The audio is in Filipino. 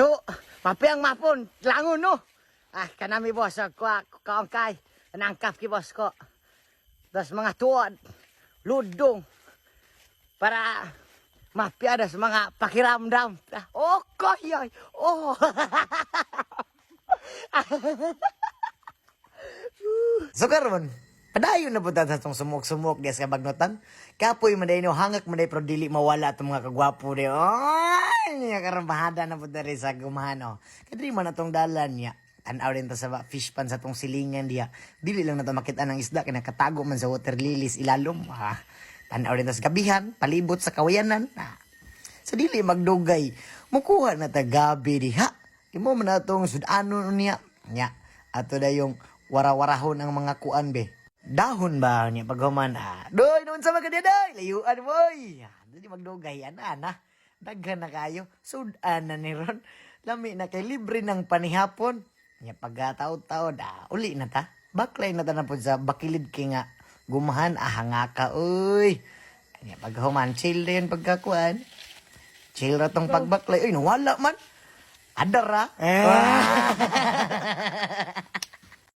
So, mapiyang mapon, langon no. Kanami boss, kaangkay, nangkap ki boss ko. Das mga tuod, ludong, para mapya das mga pakiramdam. Oh, koyoy, oh. So karon, padayon na punta sa itong sumok-sumok guys kabagnotan. Kapoy man no hangak man pero dili mawala itong mga kagwapo de. Ay, niya karon bahada na punta rin sa gumano. Kadiri man atong dalan niya. Tanaw rin ta sa fish pan sa tong silingan diya. Dili lang na to makita ng isda kaya nakatago man sa water lilies ilalom. Tanaw rin ta sa gabihan, palibot sa kawayanan. So dili magdugay. Mukuha na ta gabi diha. Imo man na tong sudano niya. Nya, ato na yung wara-warahon ang mga kuan be. Dahon ba niya paghuman? Doy, noon sa mga daday, layuan boy. Dili magdugay ana. Daghan na kayo. Sudan na ni ron. Lami na kay libre ng panihapon. Nya pagkataod-taod, uli na ta. Baklay na ta na po sa bakilid kay nga gumahan nga ka uy. Nya paghuman chill din pagkakuan. Chill ra tong pagbaklay. Uy, nawala man. Adara.